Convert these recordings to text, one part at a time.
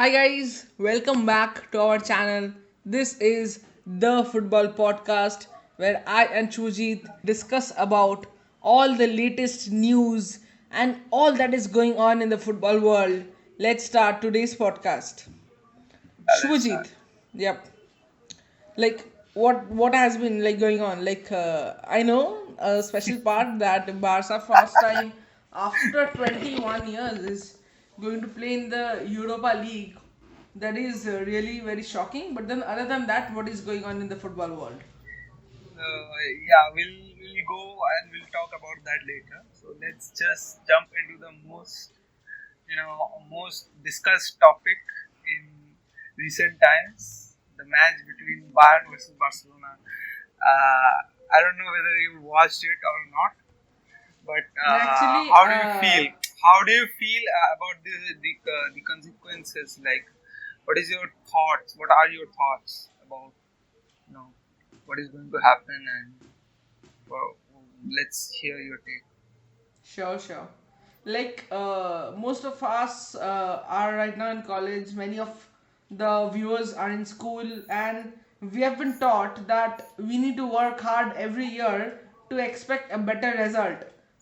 Hi guys, welcome back to our channel. This is the Football Podcast where I and Chujit discuss about all the latest news and all that is going on in the football world. Let's start today's podcast. Let's Shubhajit, start. yep. Like what has been like going on? I know a special part that Barca first time after 21 years is going to play in the Europa League. That is really very shocking. But then other than that, what is going on in the football world? Yeah, we'll go and we'll talk about that later. So let's just jump into the most discussed topic in recent times: the match between Bayern versus Barcelona. I don't know whether you watched it or not, but Actually, how do you feel? How do you feel about the consequences? Like, what is your thoughts? What are your thoughts about you know what is going to happen? And well, let's hear your take. sure, sure. Most of us are right now in college. Many of the viewers are in school, and we have been taught that we need to work hard every year to expect a better result.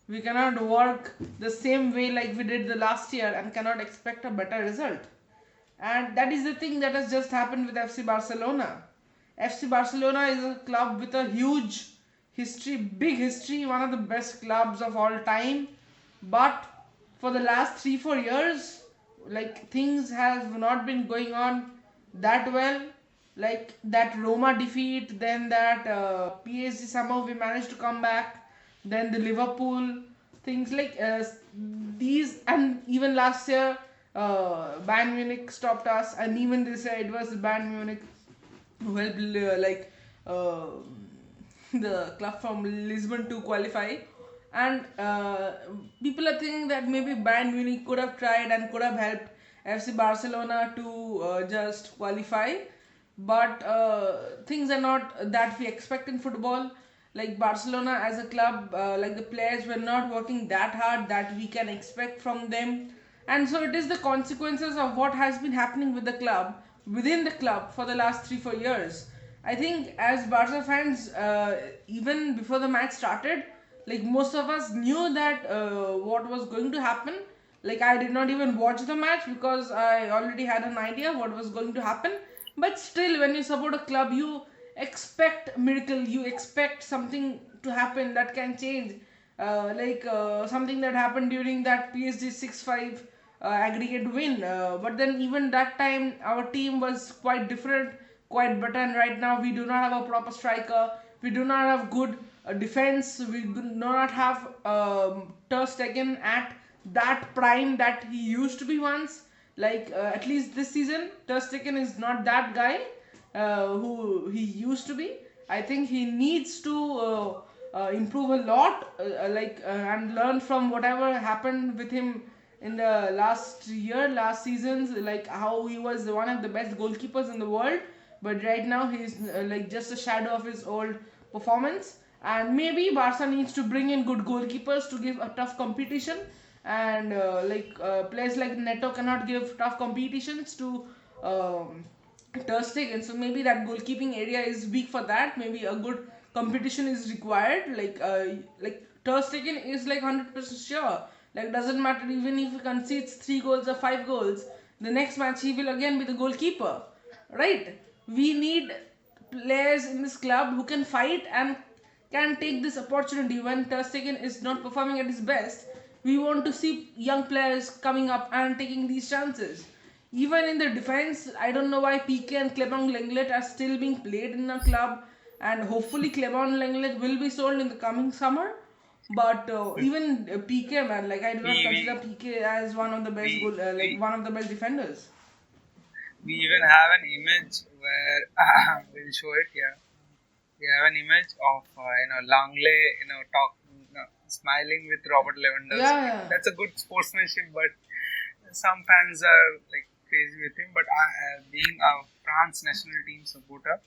We cannot work the same way like we did the last year and cannot expect a better result. And that is the thing that has just happened with FC Barcelona. FC Barcelona is a club with a huge history, big history, one of the best clubs of all time. But for the last 3 4 years, like things have not been going on that well. Like that Roma defeat, then that PSG somehow we managed to come back, then the Liverpool things these, and even last year Bayern Munich stopped us, and even this year it was Bayern Munich who helped the club from Lisbon to qualify. And people are thinking that maybe Bayern Munich could have tried and could have helped FC Barcelona to just qualify, but things are not that we expect in football. Like Barcelona as a club, like the players were not working that hard that we can expect from them, and so it is the consequences of what has been happening with the club, within the club, for the last 3 4 years. I think as Barca fans, even before the match started, like most of us knew that what was going to happen. Like I did not even watch the match because I already had an idea what was going to happen. But still, when you support a club, you expect miracle. You expect something to happen that can change. Something that happened during that PSG 6-5 aggregate win. But then even that time, our team was quite different, quite better. And right now, we do not have a proper striker. We do not have good defense. We do not have Ter Stegen at that prime that he used to be once. At least this season, Ter Stegen is not that guy who he used to be. I think he needs to improve a lot, and learn from whatever happened with him in the last year, last seasons, like how he was one of the best goalkeepers in the world. But right now he's like just a shadow of his old performance. And maybe Barca needs to bring in good goalkeepers to give a tough competition. And players like Neto cannot give tough competitions to Ter Stegen. So maybe that goalkeeping area is weak for that. Maybe a good competition is required. Like Ter Stegen is like 100% sure. Like doesn't matter even if he concedes 3 goals or 5 goals. The next match he will again be the goalkeeper, right? We need players in this club who can fight and can take this opportunity when Ter Stegen is not performing at his best. We want to see young players coming up and taking these chances. Even in the defense, I don't know why PK and Clement Lenglet are still being played in the club, and hopefully Clement Lenglet will be sold in the coming summer. But even PK, man, like I do not consider We PK as one of the best we we one of the best defenders. we even have an image where we'll show it here. We have an image of Langley, smiling with Robert Yeah, Lewandowski. yeah. That's a good sportsmanship, but some fans are like crazy with him. But being a France national team supporter,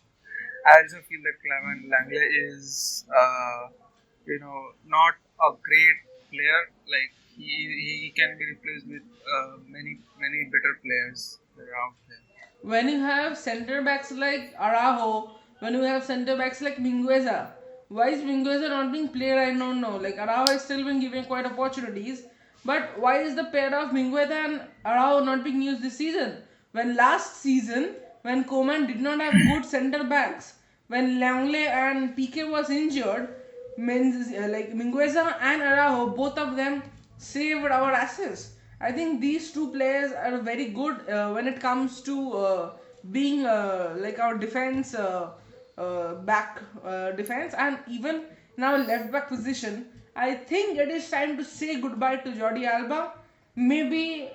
I also feel that Clement Langley is, not a great player. Like he can be replaced with many better players. they're out there. When you have center backs like Araujo, when you have center backs like Mingueza, why is Mingueza not being played? I don't know. Like Araujo has still been given quite opportunities, but why is the pair of Mingueza and Araujo not being used this season? When last season, when Koeman did not have good center backs, when Langley and PK was injured, like Mingueza and Araujo, both of them saved our asses. I think these two players are very good when it comes to being like our defense back defense, and even now left back position. I think it is time to say goodbye to Jordi Alba. Maybe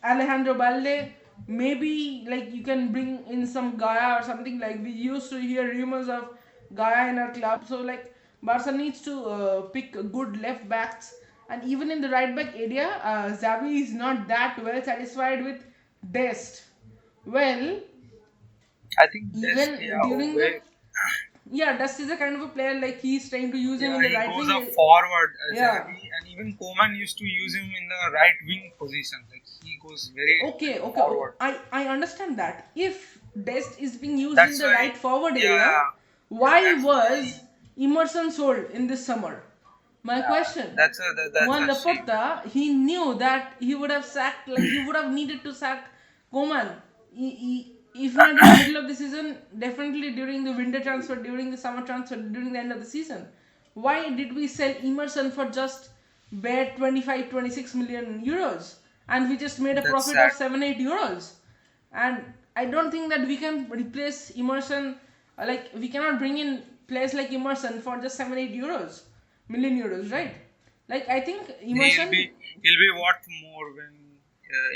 Alejandro Balde. Maybe like you can bring in some Gaia or something. Like we used to hear rumors of Gaia in our club. So like Barca needs to pick good left backs, and even in the right back area, Xavi is not that well satisfied with Dest. Well, I think that's, even yeah, during the, way. yeah, Dest is a kind of a player like he's trying to use him Yeah, in the he right goes wing. up forward, Yeah. Xavi, and even Koeman used to use him in the right wing position. Like he goes very Okay. forward. I understand that. If Dest is being used in That's the why, right forward area, yeah, yeah, why that's was why, Emerson sold in this summer? My yeah, question. that's Juan a shame. Laporta, he knew that he would have sacked, like he would have needed to sack Koeman. If not in the middle of the season, definitely during the winter transfer, during the summer transfer, during the end of the season. Why did we sell Emerson for just bare 25, 26 million euros? And we just made a That's profit of sad. 7, 8 euros. And I don't think that we can replace Emerson, like we cannot bring in players like Emerson for just 7, 8 euros, million euros, right? Like I think He'll Emerson, be he'll be worth more when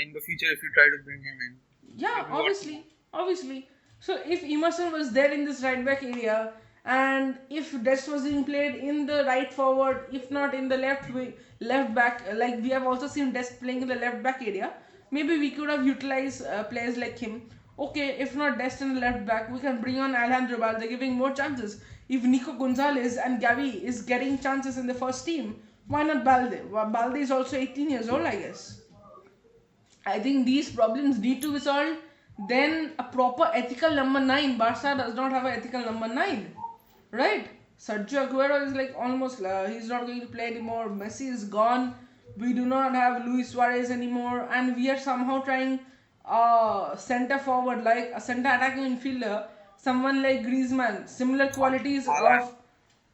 in the future if you try to bring him in. yeah, He'll be worth more. obviously. So if Emerson was there in this right back area, and if Dest was being played in the right forward, if not in the left wing, left back, like we have also seen Dest playing in the left back area, maybe we could have utilized players like him. Okay, if not Dest in the left back, we can bring on Alejandro Balde, giving more chances. If Nico Gonzalez and Gavi is getting chances in the first team, why not Balde? Well, Balde is also 18 years old, I guess. I think these problems need to be solved. Then a proper ethical number nine. Barca does not have an ethical number nine, right? Sergio Aguero is like almost he's not going to play anymore. Messi is gone. We do not have Luis Suarez anymore, and we are somehow trying center forward like a center attacking midfielder, someone like Griezmann, similar qualities Haaland. of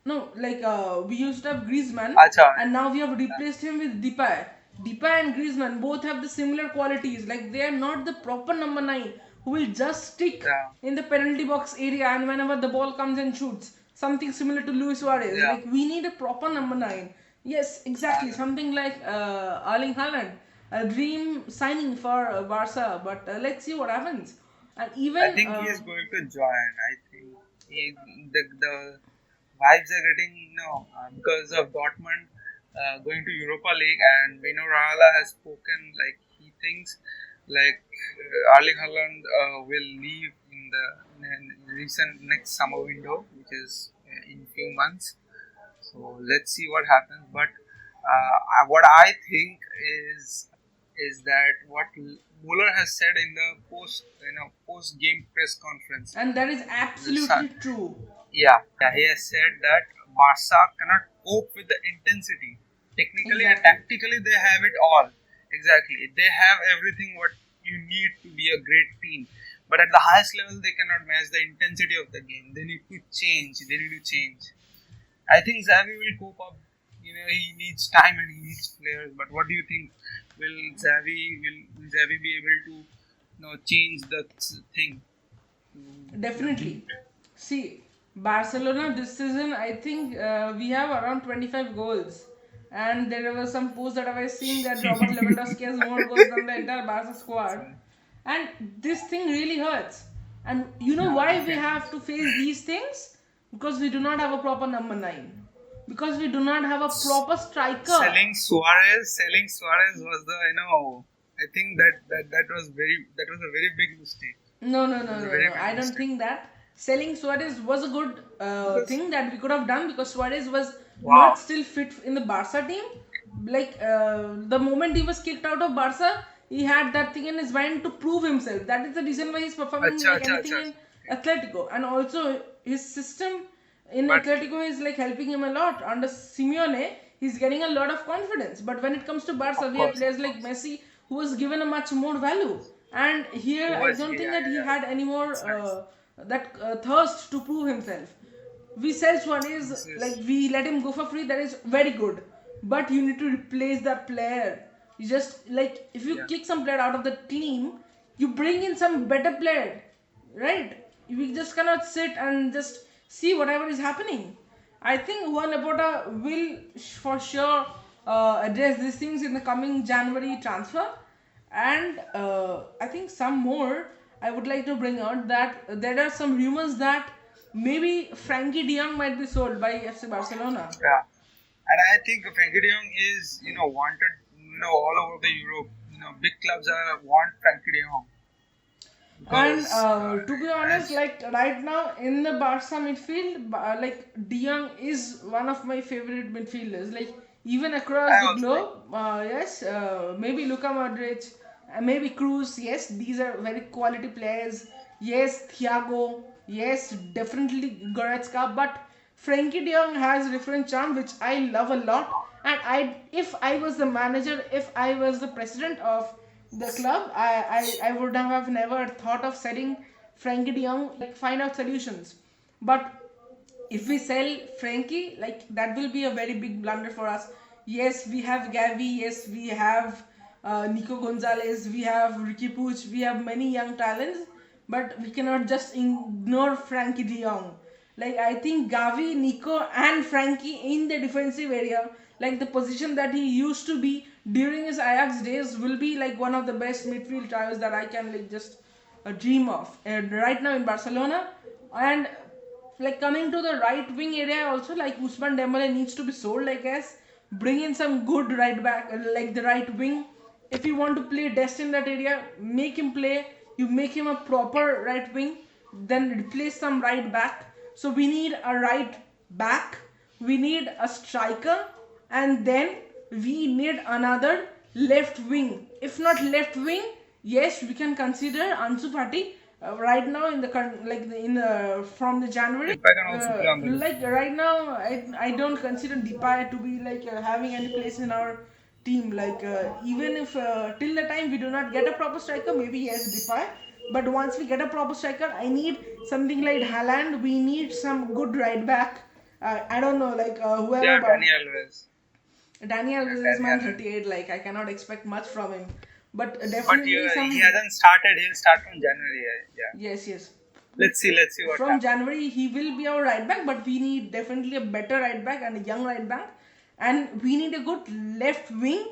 no, like we used to have Griezmann, Acha. and now we have replaced him with Depay. Depay and Griezmann both have the similar qualities. Like they are not the proper number nine who will just stick Yeah, in the penalty box area and whenever the ball comes and shoots. Something similar to Luis Suarez. yeah, Like we need a proper number nine. Yes, exactly. Haaland. Something like Erling Haaland, a dream signing for Barca. But let's see what happens. And I even think he is going to join. I think he, the vibes are getting because of Dortmund going to Europa League, and Mino Raiola has spoken like he thinks like Erling Haaland will leave in recent next summer window, which is in few months. So let's see what happens. But what I think is that what Muller has said in the post game press conference. and that is The Sun, absolutely true. yeah, he has said that Barca cannot cope with the intensity. Technically and Exactly. tactically, they have it all. Exactly, they have everything what you need to be a great team. But at the highest level, they cannot match the intensity of the game. They need to change. They need to change. I think Xavi will cope up. He needs time and he needs players. But what do you think? Will Xavi be able to change the thing to Definitely. beat? See, Barcelona this season, I think we have around 25 goals. And there was some posts that I was seeing that Robert Lewandowski has more goals than the entire Barca squad. So, And this thing really hurts. And you know yeah, why we have to face these things? Because we do not have a proper number 9. Because we do not have a proper striker. selling Suarez was the I think that was a very big mistake. It was a very I big don't mistake think that. Selling Suarez was a good because thing that we could have done because Suarez was not wow, still fit in the Barca team. Like the moment he was kicked out of Barca, he had that thing in his mind to prove himself. That is the reason why he's performing Acha, like acha, anything acha. in Atletico. And also his system in But Atletico is like helping him a lot. Under Simeone, he's getting a lot of confidence. But when it comes to Barca, we have of players like course, Messi who was given a much more value. And here, who I was don't yeah, think yeah, that he yeah. had any more It's nice. that thirst to prove himself. We sells one is This like is we let him go for free, that is very good, but you need to replace that player. You just like if you yeah, kick some player out of the team, you bring in some better player, right? We just cannot sit and just see whatever is happening. I think Juan Laporta will for sure address these things in the coming January transfer. And I think some more I would like to bring out that there are some rumors that maybe Frankie De Jong might be sold by FC Barcelona. yeah. And I think Frankie De Jong is wanted all over the Europe. Big clubs are want Frankie De Jong And because to be honest, as like right now in the Barca midfield, like De Jong is one of my favorite midfielders. Like even across I the also like. globe, yes, maybe Luka Modric, maybe Cruz. Yes, these are very quality players. Yes, Thiago. Yes, definitely Goretzka. But Frankie De Jong has a different charm, which I love a lot. And if I was the manager, if I was the president of the club, I would have never thought of selling Frankie De Jong. Like find out solutions. But if we sell Frankie, like that will be a very big blunder for us. Yes, we have Gavi. Yes, we have Nico Gonzalez. We have Ricky Puig. We have many young talents, but we cannot just ignore Frankie De Jong. Like I think Gavi, Nico, and Frankie in the defensive area, like the position that he used to be during his Ajax days, will be like one of the best midfield trios that I can like just dream of. And right now in Barcelona, and like coming to the right wing area also, like Usman Dembele needs to be sold, I guess. Bring in some good right back, like the right wing. If you want to play Dest in that area, make him play. You make him a proper right wing, then replace some right back. So we need a right back, we need a striker, and then we need another left wing. If not left wing, yes, we can consider Ansu Fati right now in the like in the from the January. If I can also play on the left. Like right now, I don't consider Depay to be like having any place in our team. Like even if till the time we do not get a proper striker, maybe yes Depay. But once we get a proper striker, I need something like Haaland. We need some good right back. I don't know, like whoever, Yeah, but Dani Alves. Daniel Yeah, is Dani man Alves. 38. Like I cannot expect much from him, but But definitely he some. hasn't started. He'll start from January. Yeah. Yes, yes. Let's see. Let's see what From happens. January he will be our right back, but we need definitely a better right back and a young right back, and we need a good left wing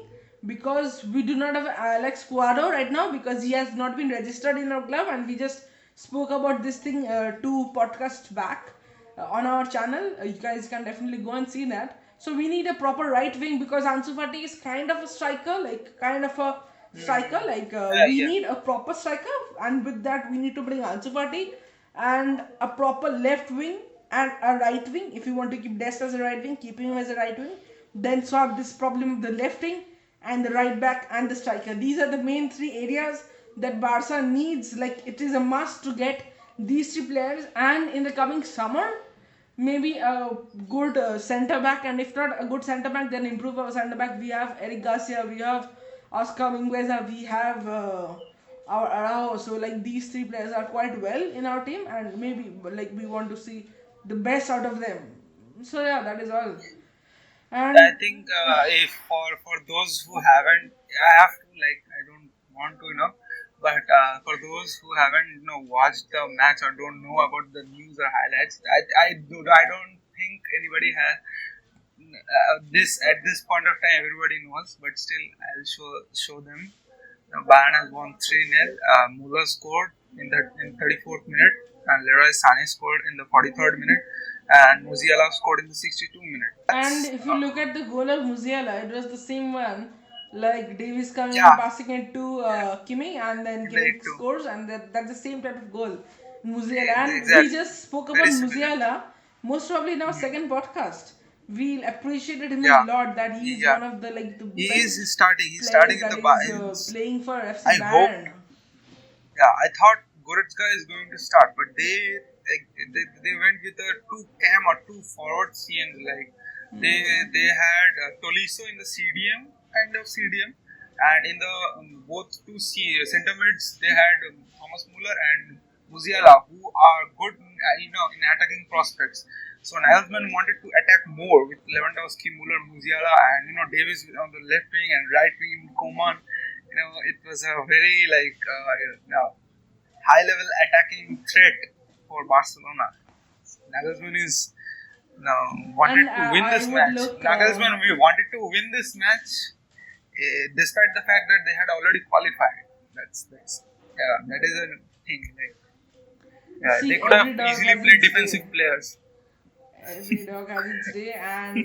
because we do not have Alex Cuadro right now because he has not been registered in our club, and we just spoke about this thing two podcasts back on our channel. You guys can definitely go and see that. So we need a proper right wing because Ansu Fati is kind of a striker, like kind of a striker. Like we Yeah. need a proper striker, and with that we need to bring Ansu Fati and a proper left wing and a right wing. If you want to keep Dest as a right wing, keep him as a right wing. Then solve this problem of the left wing and the right back and the striker. These are the main three areas that Barca needs. Like it is a must to get these three players. And in the coming summer, maybe a good centre back, and if not a good centre back, then improve our centre back. We have Eric Garcia, we have Oscar Mingueza, we have our Araujo. So like these three players are quite well in our team, and maybe like we want to see the best out of them. So yeah, that is all. I And think if for those who haven't, I have to like I don't want to but for those who haven't watched the match or don't know about the news or highlights, I don't think anybody has this at this point of time. Everybody knows, but still I'll show them. Bayern has won 3-0. Muller scored in 34th minute, and Leroy Sané scored in the 43rd minute, and Musiala scored in the 62nd minute. And That's if you look at the goal of Musiala, it was the same one. Like Davis coming and yeah, passing it to Kimmich, and then in the Kimmich 8-2. scores, and that's the same type of goal. Musiala, and we Exactly. just spoke about Very similar. Musiala, most probably in our Hmm. second podcast. we appreciated him a Yeah, lot that he is yeah. one of the like the He best is starting. He's players starting in that the is Bayerns. playing for FC I hope. Bayern. Yeah, I thought Goretzka is going to start, but they went with a two cam or two forward CMs. Like they had Tolisso in the CDM, kind of CDM, and in the both two center mids they had Thomas Muller and Musiala, who are good in, in attacking prospects. So Nagelsmann wanted to attack more with Lewandowski, Muller, Musiala, and Davis on the left wing and right wing Coman. It was a very like high level attacking threat for Barcelona. Nagelsmann is wanted And to win I this would match. look. Nagelsmann we wanted to win this match despite the fact that they had already qualified. That's yeah, that is a thing. Like yeah, they See, could have every dog easily has played its defensive day. players. Every dog has its day, and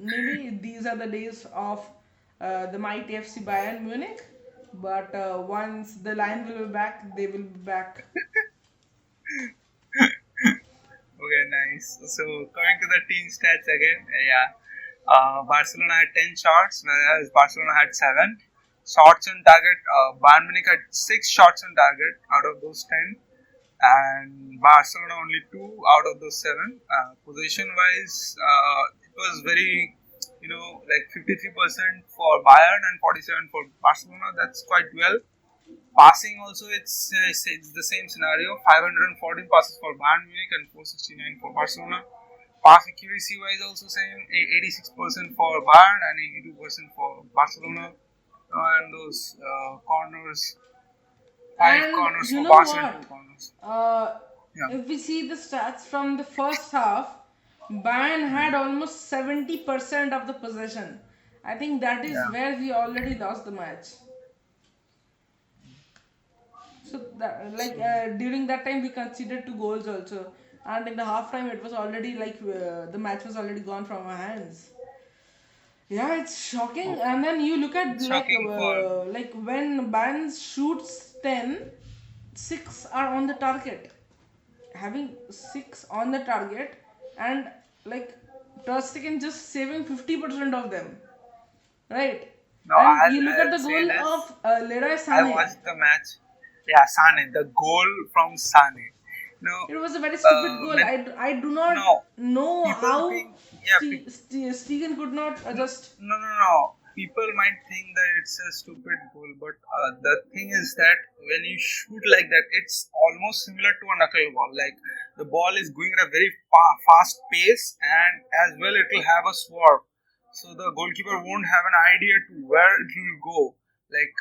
maybe these are the days of the mighty FC Bayern Munich. But once the line will be back, they will be back. Okay, nice. So coming to the team stats again, yeah. Barcelona had 10 shots, whereas Barcelona had 7 shots on target. Bayern Munich had 6 shots on target out of those 10, and Barcelona only 2 out of those 7. Position wise, it was very, like 53% for Bayern and 47 for Barcelona. That's quite well. Passing also, it's the same scenario. 514 passes for Bayern Munich and 469 for Barcelona. Pass accuracy wise also same. 86% for Bayern and 82% for Barcelona. And those corners, 5 And corners you for know Barca and 2 what? corners. Uh, Yeah, if we see the stats from the first half, Bayern had almost 70% of the possession. I think that is yeah. where we already lost the match. So that, like So during that time we conceded 2 goals also, and in the half time it was already like the match was already gone from our hands. Yeah, it's shocking. oh, And then you look at it's shocking for like when Bayern shoots 10, 6 are on the target. Having 6 on the target, and like Ter Stegen just saving 50% of them, right? no. And I'll you look at I'll the say goal this. of Leroy I Sané. watched the match. Yeah, Sane, the goal from Sane. No, It was a very stupid goal. when I do not no know people how think yeah Stegen could not just. no. People might think that it's a stupid goal, but the thing is that when you shoot like that, it's almost similar to a knuckleball. Like the ball is going at a very fast pace, and as well it will have a swerve. So the goalkeeper won't have an idea to where it will go. Like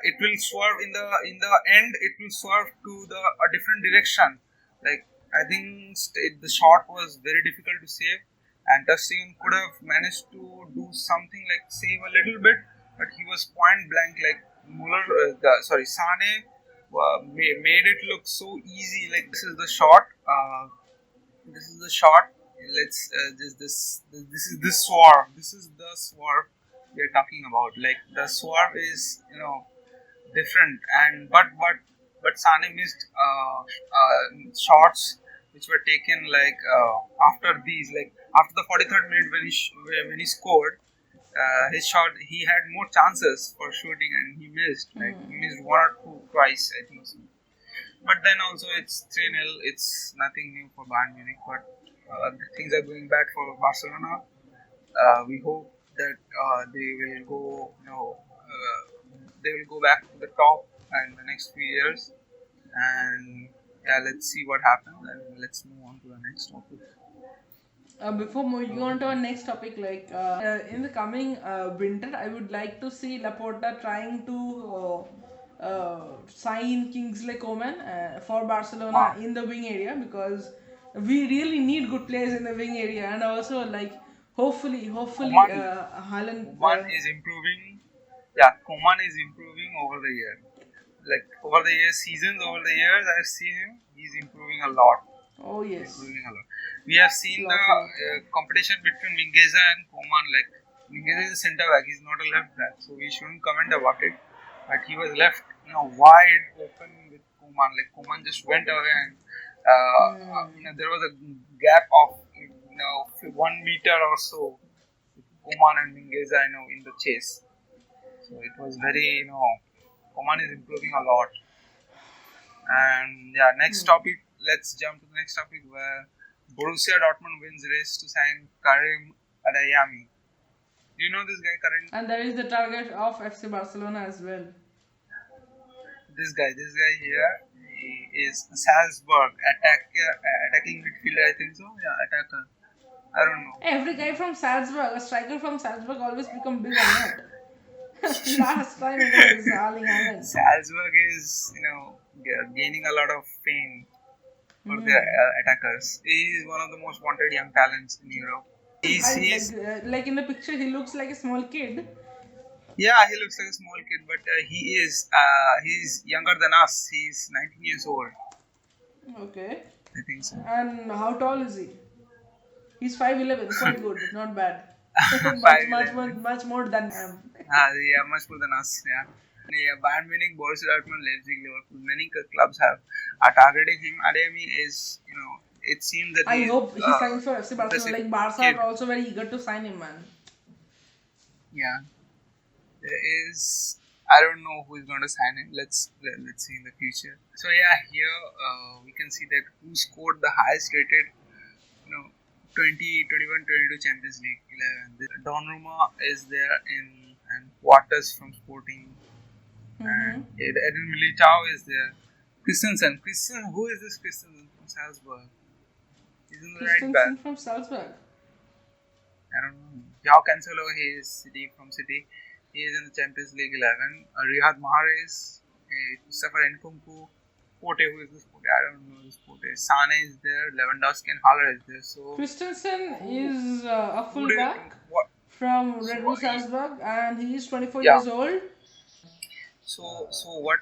it will swerve in the end. It will swerve to the a different direction. Like I think the shot was very difficult to save, and Tustin could have managed to do something like save a little bit, but he was point blank. Like Muller, Sane made it look so easy. Like this is the shot. This is the shot. Let's this is this swerve. This is the swerve we are talking about. Like the swerve is different, and but Sane missed shots which were taken like after these, like after the 43rd minute when he scored his shot. He had more chances for shooting and he missed, like he missed one or two twice I think so. But then also it's 3-0. It's nothing new for Bayern Munich, but things are going bad for Barcelona. We hope that they will go, they will go back to the top in the next few years. And yeah, let's see what happens, and let's move on to the next topic. Before moving So on to our next topic, like in the coming winter, I would like to see Laporta trying to sign Kingsley Coman for Barcelona uh, in the wing area, because we really need good players in the wing area, and also like hopefully Coman, Haaland. Coman is improving. Yeah, Coman is improving over the year. Like over the years, seasons over the years, I've seen him. He's improving a lot. Oh yes, Improving a lot. We have seen the lot. competition between Mingueza and Coman. Like Mingueza is a centre back; he's not a left back, so we shouldn't comment about it. But he was left, wide open with Coman. Like Coman just went away, and there was a gap of 1 meter or so. Oman and Mingueza, in the chase. So it was very, Oman is improving a lot. And yeah, next topic. Let's jump to the next topic where Borussia Dortmund wins race to sign Karim Adeyemi. Do you know this guy, Karim? And there is the target of FC Barcelona as well. This guy here, he is Salzburg attacking midfielder. I think so. Yeah, attacker. I don't know. Every guy from Salzburg, a striker from Salzburg, always become big on net. Last time it was Erling Haaland. Salzburg is, gaining a lot of fame for their attackers. He is one of the most wanted young talents in Europe. Like in the picture, he looks like a small kid. Yeah, he looks like a small kid, but he's younger than us. He's 19 years old. Okay. I think so. And how tall is he? He's 5'11", quite good, not bad. much more than him. Yeah, much more than us. Yeah. Bayern Munich, Borussia Dortmund, Leipzig, Liverpool. Many clubs are targeting him. Adeyemi is, it seems that I hope he signs for FC Barcelona. Like Barca are also very eager to sign him, man. Yeah. There is, I don't know who is going to sign him. Let's see in the future. So yeah, here we can see that who scored the highest rated, 21, 22 Champions League 11. Donnarumma is there and Waters from Sporting. And Eden Militao is there. Christensen, who is this Christensen from Salzburg? He's in the right back. From Salzburg. I don't know. Joao Cancelo, he is from City. He is in the Champions League 11. Riyad Mahrez, Christopher Nkunku, Pote, who is this Pote? I don't know this Pote. Sane is there, Lewandowski and Haller is there. So Christensen is a fullback from Red Bull Salzburg, and he is 24 Yeah. years old. So what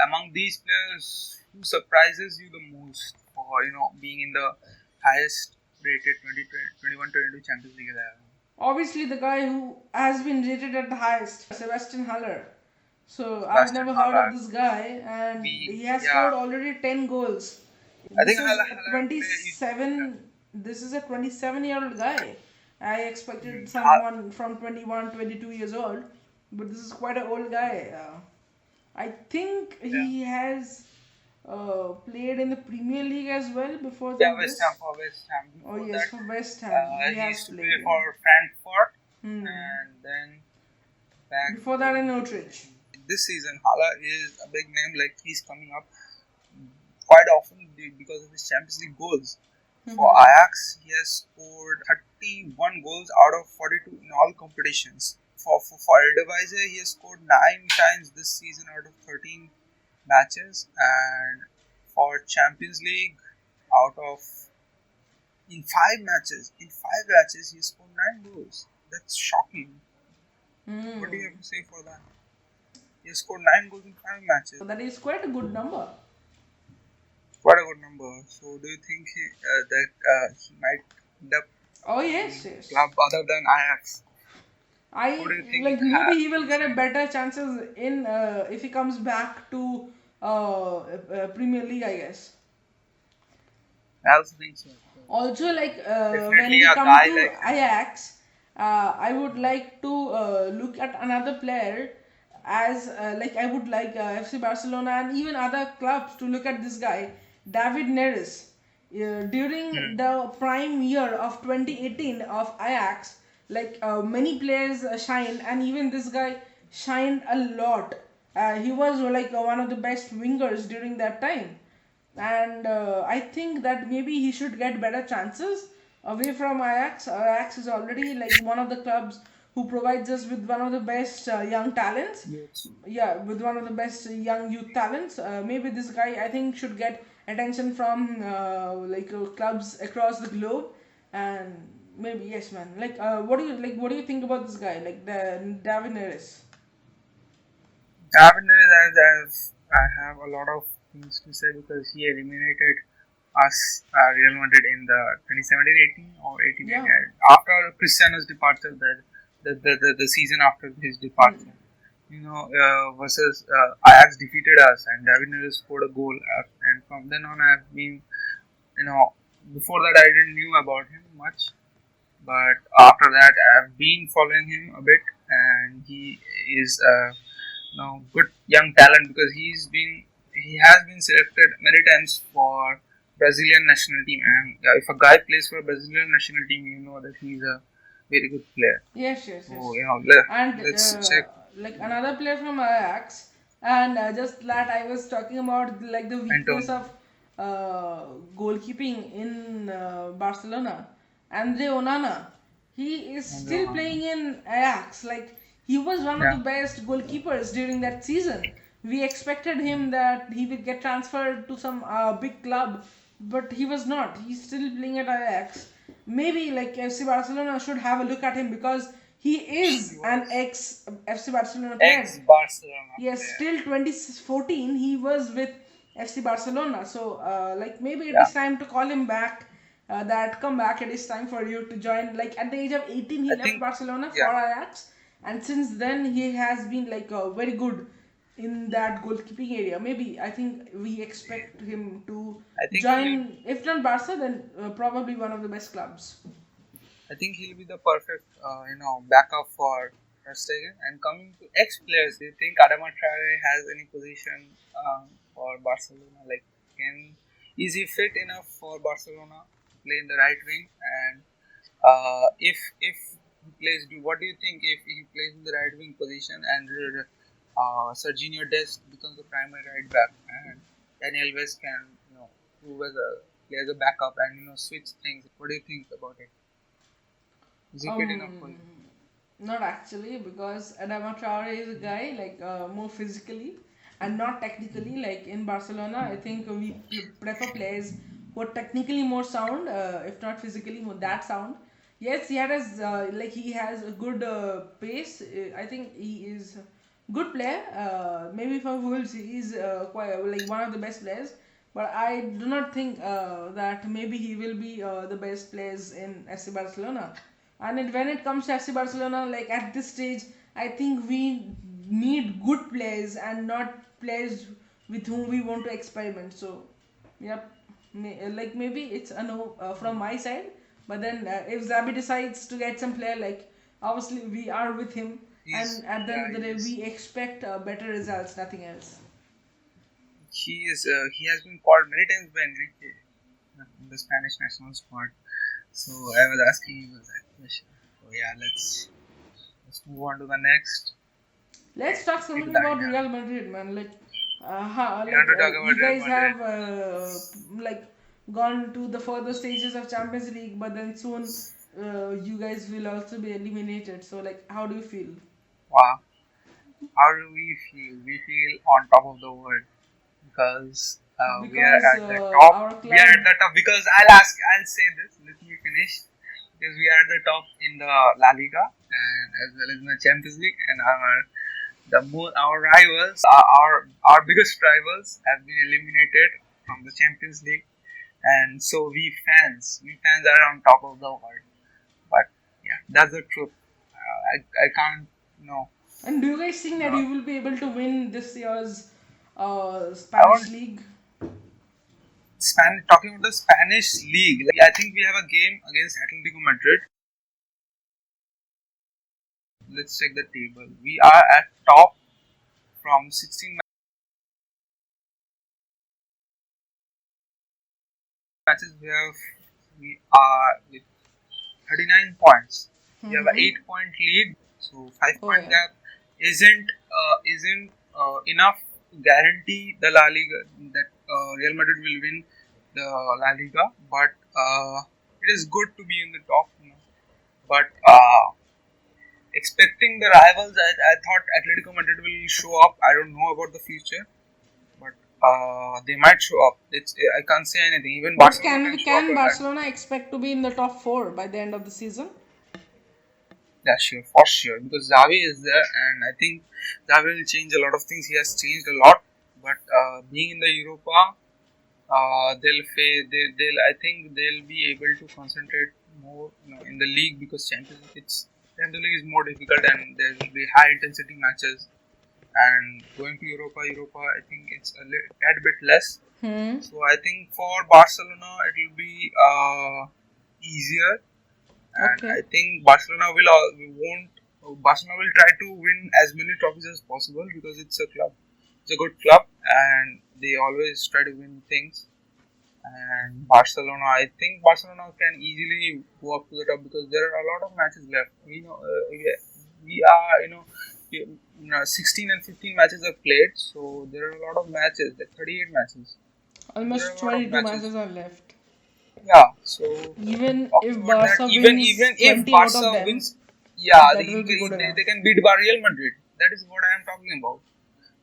among these players, who surprises you the most for being in the highest rated 21-22 Champions League 11? Obviously, the guy who has been rated at the highest, Sebastian Haller. So I've never heard of this guy, and he has scored already 10 goals. I think This Haller is 27. This is a 27-year-old guy. I expected someone from 21, 22 years old, but this is quite an old guy. I think he has played in the Premier League as well before Yeah, this. West Ham. Oh Before yes, that, for West Ham. he used to play for Frankfurt, and then back. Before that in Utrecht. This season, Haller is a big name. Like he's coming up quite often because of his Champions League goals. For Ajax, he has scored 31 goals out of 42 in all competitions. For Eredivisie, he has scored 9 times this season out of 13 matches, and for Champions League, in 5 matches, he scored 9 goals. That's shocking. What do you have to say for that? He has scored 9 goals in 5 matches. So that is quite a good number. Quite a good number. So, do you think that he might end up Oh yes. club other than Ajax? Who do you think Maybe he will get a better chances in if he comes back to Premier League, I guess. I also think so. Also, when Definitely we a come guy to like- Ajax, I would like to look at another player as I would like FC Barcelona and even other clubs to look at this guy, David Neres. During the prime year of 2018 of Ajax, many players shined, and even this guy shined a lot. He was one of the best wingers during that time, and I think that maybe he should get better chances away from Ajax. Ajax is already one of the clubs who provides us with one of the best young talents. Yeah, with one of the best young youth talents. Maybe this guy, I think, should get attention from clubs across the globe, and maybe yes, man. What do you think about this guy, the David Neres? David Neres, I have a lot of things to say because he eliminated us, Real Madrid, in the 2017-18 or 18-18. Yeah. After Cristiano's departure, the season after his departure, versus Ajax defeated us, and David Neres scored a goal, and from then on I've been, before that I didn't knew about him much, but after that I've been following him a bit, and he is a good young talent because he has been selected many times for Brazilian national team, and if a guy plays for Brazilian national team, you know that he's a very good player. Yes, yes, So yes. And let's check. like another player from Ajax, and just that I was talking about like the weakness Antonio. of goalkeeping in Barcelona. Andre Onana, he is And still playing in Ajax. Like he was one of the yeah. best goalkeepers during that season. We expected him that he would get transferred to some big club, but he was not. He's still playing at Ajax. Maybe like FC Barcelona should have a look at him because he He is an was ex FC Barcelona player. ex Barcelona Yes, player. till 2014 he was with FC Barcelona. So like maybe it Yeah. is time to call him back. That come back. It is time for you to join. Like at the age of 18, he I left think Barcelona yeah. for Ajax, and since then he has been like very good in that goalkeeping area. Maybe I think we expect him to I think he'll join. If not Barca, then probably one of the best clubs. I think he'll be the perfect, backup for Ter Stegen. And coming to ex-players, do you think Adama Traore has any position for Barcelona? Like, can is he fit enough for Barcelona to play in the right wing? And if he plays, what do you think if he plays in the right wing position and Serginho Dest becomes the primary right back and Daniel Alves can, play as a backup and switch things? What do you think about it? Is he fit enough for Um, you? Not actually, because Adama Traore is a guy like more physically and not technically. Like in Barcelona, I think we prefer players who are technically more sound, if not physically more that sound. Yes, he has like he has a good pace. I think he is a good player. Maybe for Wolves, he is quite like one of the best players. But I do not think that maybe he will be the best players in FC Barcelona. And when it comes to FC Barcelona, like at this stage, I think we need good players and not players with whom we want to experiment. So, yep, like maybe it's a no from my side. But then if Zabi decides to get some player, like obviously we are with him, He's and at the end yeah of the day, he's we expect better results, nothing else. he has been called many times by Enrique in the Spanish national squad. So I was asking you that question. So yeah, let's move on to the next. Let's talk Till something the about yeah, Real Madrid, man. we want to talk you about Real guys Madrid. have like gone to the further stages of Champions League, but then soon you guys will also be eliminated. So, like, how do you feel? Wow, how do we feel? We feel on top of the world because we are Because at the top. our We are at club. the top because I'll say this. Let me finish. Because we are at the top in the La Liga and as well as in the Champions League, and our rivals, our biggest rivals, have been eliminated from the Champions League, and so we fans are on top of the world. But yeah, that's the truth. I can't, no, And do you guys think that no. you will be able to win this year's I Spanish want league? Talking about the Spanish league. Like, I think we have a game against Atletico Madrid. Let's check the table. We are at top from 16 matches. We are with 39 points. We have an Mm-hmm. 8 point lead, so 5 Oh point yeah. gap isn't enough to guarantee the La Liga that Real Madrid will win the La Liga. But it is good to be in the top. But expecting the rivals, I thought Atletico Madrid will show up. I don't know about the future, but they might show up. I can't say anything. Even But Barcelona can show up. can Barcelona expect to be in the top four by the end of the season? Yeah, sure, for sure. Because Xavi is there, and I think Xavi will change a lot of things. He has changed a lot, but being in the Europa, they'll. I think they'll be able to concentrate more, in the league because Champions League is more difficult, and there will be high intensity matches, and going to Europa, I think it's tad bit less. Hmm. So I think for Barcelona it will be easier, and Okay. I think Barcelona will won't. Barcelona will try to win as many trophies as possible because it's a club. It's a good club, and they always try to win things. And Barcelona, I think Barcelona can easily go up to the top because there are a lot of matches left. We are 16 and 15 matches are played, so there are a lot of matches. Like 38 matches. So there are Almost a lot of 22 matches. matches are left. Yeah. So Even talking if about that, Barca even wins if 20 out of Barca them, wins, yeah, that will be good they enough. can beat Real Madrid. That is what I am talking about.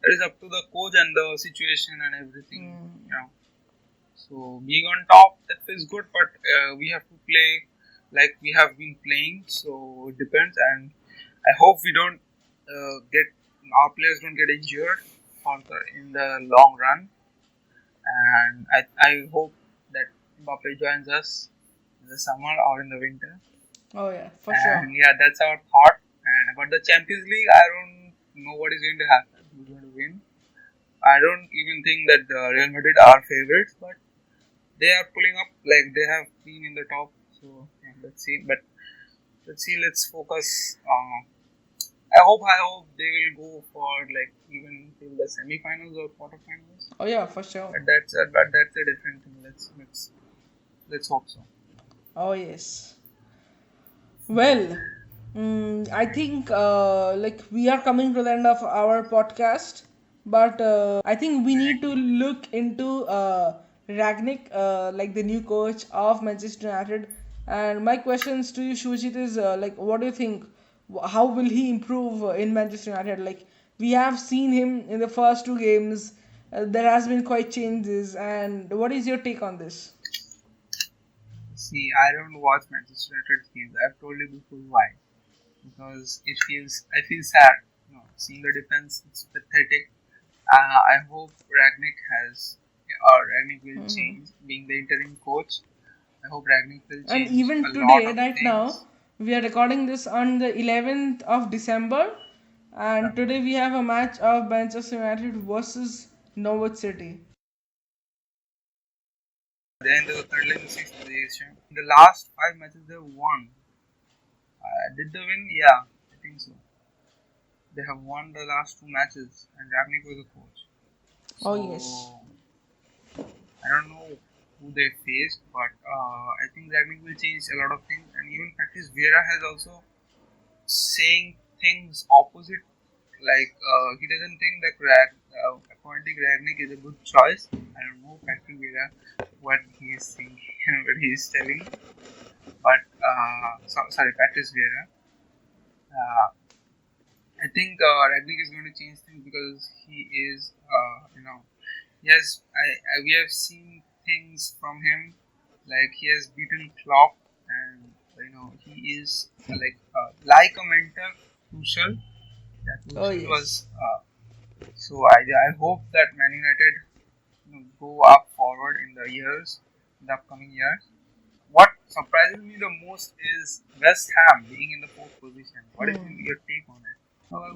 That is up to the coach and the situation and everything. You know. So being on top, that feels good, but we have to play like we have been playing. So it depends, and I hope we don't get our players don't get injured in the long run. And I hope that Mbappe joins us in the summer or in the winter. Oh yeah, for sure. And yeah, that's our thought. And about the Champions League, I don't know what is going to happen. Who's going to win? I don't even think that Real Madrid are favorites, but they are pulling up like they have been in the top. So yeah, let's see. But let's see. Let's focus. I hope they will go for like even till the semi-finals or quarterfinals. Oh yeah, for sure. But that's a different thing. Let's hope so. Oh yes. Well, I think like we are coming to the end of our podcast, but I think we need to look into Ragnick, like the new coach of Manchester United. And my questions to you, Shujit, is like, what do you think? How will he improve in Manchester United? Like we have seen him in the first two games. There has been quite changes, and what is your take on this? See, I don't watch Manchester United games. I've told you before why. Because I feel sad. Seeing the defense, it's pathetic. I hope Ragnick will change. Being the interim coach, I hope Ragnick will And change a even lot today, of right now, things. we are recording this on the 11th of December, and Yeah. today we have a match of Manchester United versus Norwich City. They're in the currently in the sixth position. In the last five matches, they won. Did they win? Yeah, I think so. They have won the last two matches, and Ragnick was the coach. Oh, yes. So I don't know who they faced, but I think Ragnick will change a lot of things. And even Patrice Vieira has also saying things opposite. Like he doesn't think that appointing Ragnick is a good choice. I don't know Patrice Vieira what he is thinking and what he is telling, but sorry, Patrice Vieira. Uh, I think Ragnick is going to change things because he is, yes, we have seen things from him, like he has beaten Klopp, and he is like a mentor, Tuchel. That Oh, Tuchel yes. was. So I hope that Man United go up forward in the upcoming years. What surprises me the most is West Ham being in the fourth position. What is your take on it?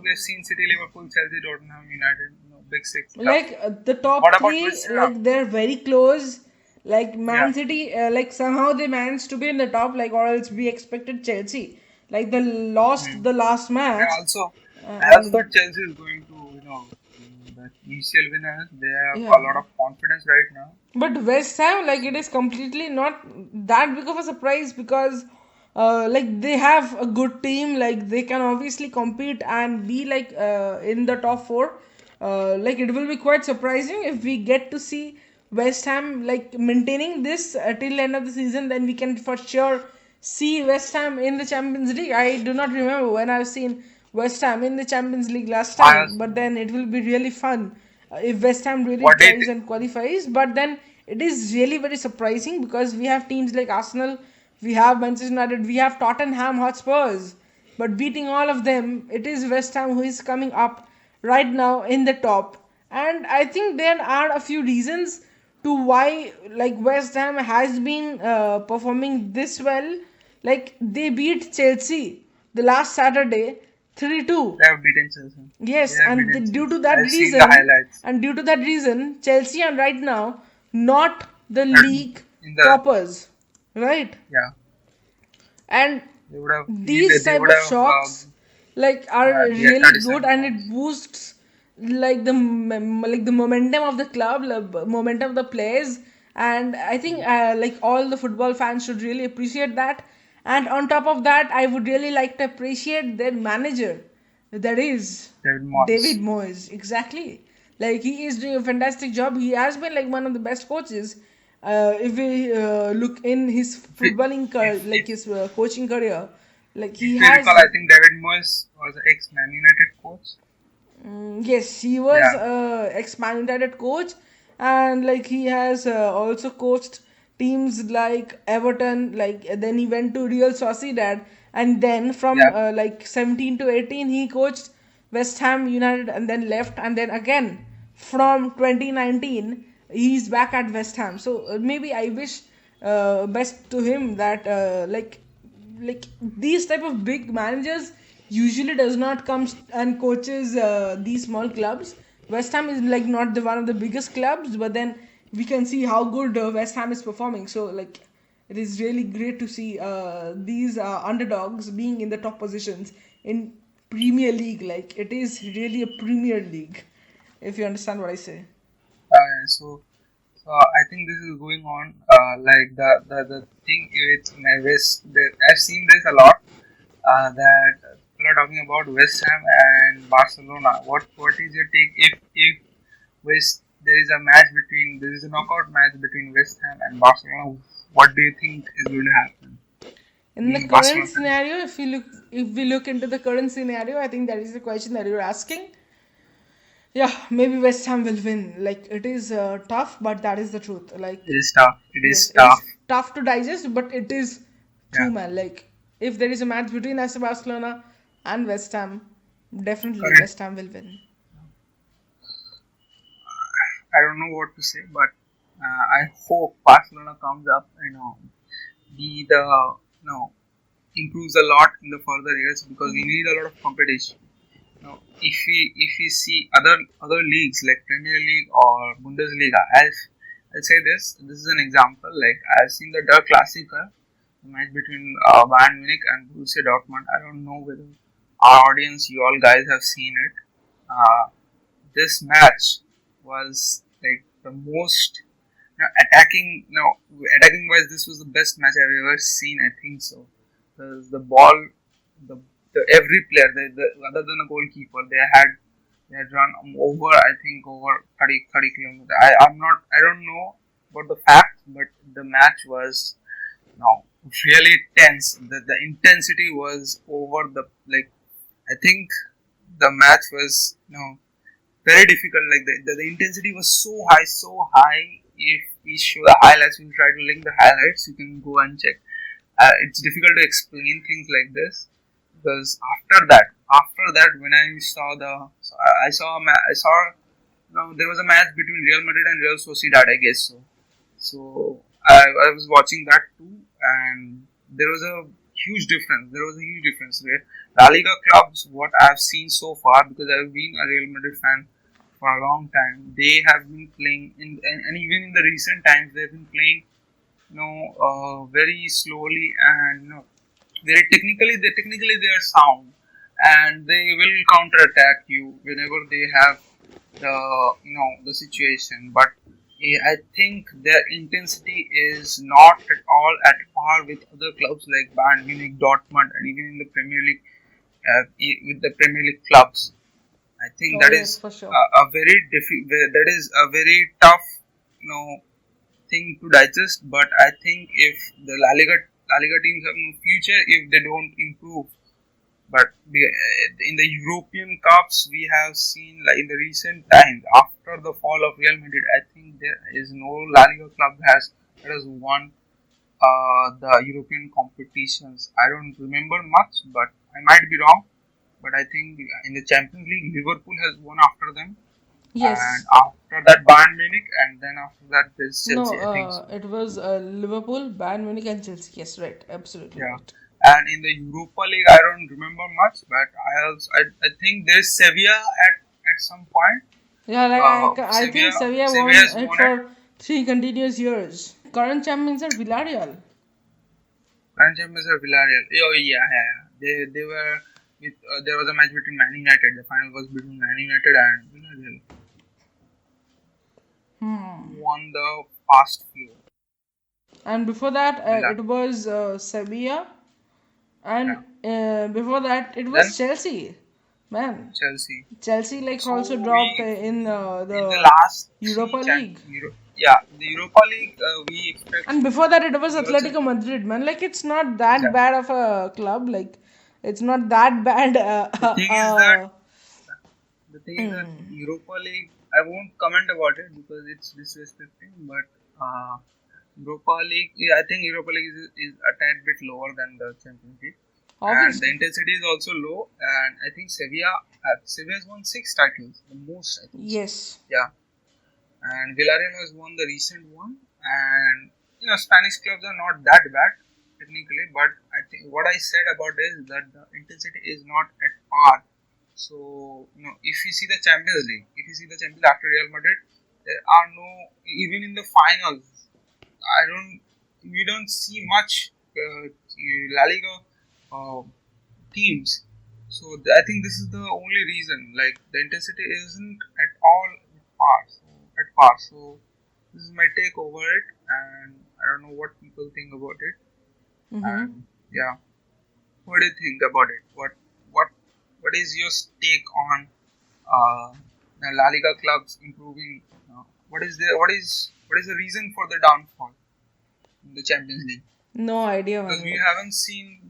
We have seen City, Liverpool, Chelsea, Tottenham, United, big six clubs. Like the top What about three, West Ham? like they're very close. Like Yeah. Man City, like somehow they managed to be in the top, like or else we expected Chelsea. Like they lost Hmm. the last And match, also, I also thought and Chelsea is going to, the UCL winners. They have a yeah. lot of confidence right now. But West Ham, like it is completely not that big of a surprise because, like they have a good team. Like they can obviously compete and be like in the top four. Like it will be quite surprising if we get to see West Ham like maintaining this till end of the season. Then we can for sure see West Ham in the Champions League. I do not remember when I've seen West Ham in the Champions League last I time, also, but then it will be really fun if West Ham really what do you tries think? and qualifies. But then it is really very surprising because we have teams like Arsenal, we have Manchester United, we have Tottenham Hotspurs, but beating all of them, it is West Ham who is coming up right now in the top. And I think there are a few reasons to why like West Ham has been performing this well. Like they beat Chelsea the last Saturday, 3-2. They have beaten Chelsea. They Yes, have and beaten due to Chelsea. that I've seen the reason, highlights. Chelsea are right now not the But league in the toppers, right? yeah, And they would have these they type would of have shocks like are yeah, really good, 37 and it points. boosts like the momentum of the club, momentum of the players. And I think like all the football fans should really appreciate that. And on top of that, I would really like to appreciate their manager, that is David David Moyes. Moyes. Exactly. Like he is doing a fantastic job. He has been like one of the best coaches. If we look in his If we, like his coaching career, like he if we recall, has. I think David Moyes was an ex-Man United coach. Yes, he was Yeah, ex-Man United coach, and like he has also coached teams like Everton. Like then he went to Real Sociedad, and then from yeah, like 17 to 18 he coached West Ham United, and then left, and then again from 2019 he's back at West Ham. So maybe I wish best to him that like these type of big managers usually does not come and coaches these small clubs. West Ham is like not the one of the biggest clubs, but then we can see how good West Ham is performing. So like it is really great to see these underdogs being in the top positions in Premier League. Like it is really a Premier League, if you understand what I say. so I think this is going on. Like the thing with West, I've seen this a lot. That people are talking about West Ham and Barcelona. What is your take if West there is a match between there is a knockout match between West Ham and Barcelona? What do you think is going to happen? In the Being current Barcelona fan. scenario, if we look into the current scenario, I think that is the question that you're asking. Yeah, maybe West Ham will win. Like it is tough, but that is the truth. It Like is tough. It yes, is it is tough. tough to digest, but it is Yeah, true, man. Like if there is a match between FC Barcelona and West Ham, definitely correct. West Ham will win. I don't know what to say, but I hope Barcelona comes up. Be the improves a lot in the further years because we need a lot of competition. If we see other leagues like Premier League or Bundesliga, I'll say this. This is an example. Like I've seen the Der Klassiker, the match between Bayern Munich and Borussia Dortmund. I don't know whether our audience, you all guys, have seen it. This match was like the most attacking wise. This was the best match I've ever seen. I think so. The ball, the, every player, other than the goalkeeper, they had run over. I think over 30 kilometers. I don't know about the fact, but the match was really tense. The intensity was over the like. I think the match was very difficult. Like the intensity was so high, so high. If we show the highlights, we try to link the highlights. You can go and check. It's difficult to explain things like this because after that, when I saw I saw there was a match between Real Madrid and Real Sociedad, I guess so. So I was watching that too, and there was a huge difference. There was a huge difference where La Liga clubs, what I've seen so far, because I've been a Real Madrid fan for a long time, they have been playing and even in the recent times they've been playing very slowly and technically they are sound and they will counter attack you whenever they have the situation. But I think their intensity is not at all at par with other clubs like Bayern Munich, Dortmund, and even in the Premier League with the Premier League clubs. I think Oh that yes, is for sure. that is a very tough thing to digest. But I think if the La Liga teams have no future if they don't improve. But in the European Cups, we have seen like in the recent times after the fall of Real Madrid, I think there is no La Liga club that has won the European competitions. I don't remember much, but I might be wrong. But I think in the Champions League, Liverpool has won after them, and Yes. after that Bayern Munich, and then after that there's No, Chelsea. I think so. it was Liverpool, Bayern Munich, and Chelsea. Yes, right. Absolutely Yeah, right. And in the Europa League, I don't remember much, but I think there's Sevilla at some point. Yeah, like I think Sevilla Sevilla won has it won it. for 3 continuous years. Current champions are Villarreal. Current champions are Villarreal. Oh yeah. They were with there was a match between Man United. The final was between Man United and Villarreal. Won the past few. And before that, Villa. it was Sevilla, Yeah. and before that, it Then was Chelsea. Man, Chelsea. Chelsea like also So dropped we in in the the last Europa League. Yeah, in the Europa League we expect And before that, it was we also Atletico Madrid. Man, like it's not that yeah. bad of a club. Like it's not that bad. The thing is that Europa League, I won't comment about it because it's disrespecting. But Europa League, yeah, I think Europa League is a tad bit lower than the Champions League, and the Obviously, intensity is also low. And I think Sevilla has won 6 titles, the most I think so. yes. Yeah, and Villarreal has won the recent one. And Spanish clubs are not that bad technically, but I think what I said about is that the intensity is not at par. So if you see the Champions League, if you see the Champions after Real Madrid, there are no, even in the finals. I don't we don't see much La Liga uh, teams. So I think this is the only reason. Like the intensity isn't at all at par. So this is my take over it, and I don't know what people think about it. Mm-hmm. And yeah, what do you think about it? What what is your take on the La Liga clubs improving? What is the reason for the downfall in the Champions League? No idea, Because man.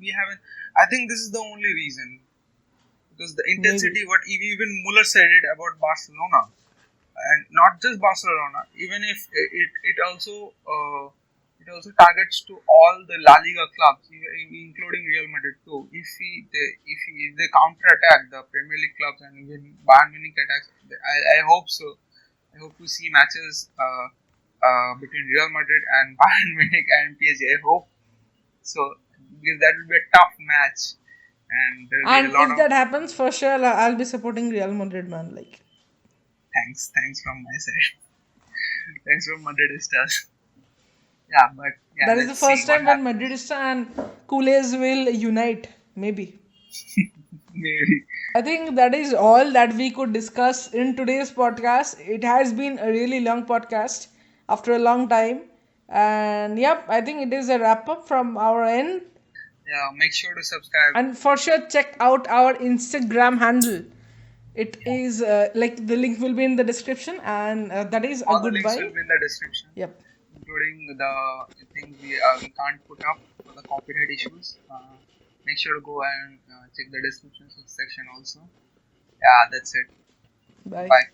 we haven't. I think this is the only reason, because the Maybe. intensity. What even Muller said it about Barcelona, and not just Barcelona. Even if it also targets to all the La Liga clubs, including Real Madrid too. If they counter attack the Premier League clubs and even Bayern Munich attacks, I hope so. I hope to see matches between Real Madrid and Bayern Munich and PSG. I hope so, because that will be a tough match, and there will be a And lot if of that happens, for sure, I'll be supporting Real Madrid, man. Like thanks from my side. Thanks from Madridistas. Yeah, but yeah, that is the let's see first what time when happens. Madridista and Culés will unite. Maybe. Maybe. I think that is all that we could discuss in today's podcast. It has been a really long podcast after a long time. And yep, I think it is a wrap up from our end. Yeah, make sure to subscribe. And for sure, check out our Instagram handle. It Yeah. is like the link will be in the description, and that is a All the links will goodbye. be in the description, Yep. including the things we can't put up for the copyright issues. Make sure to go and check the description section also. Yeah, that's it. Bye. Bye.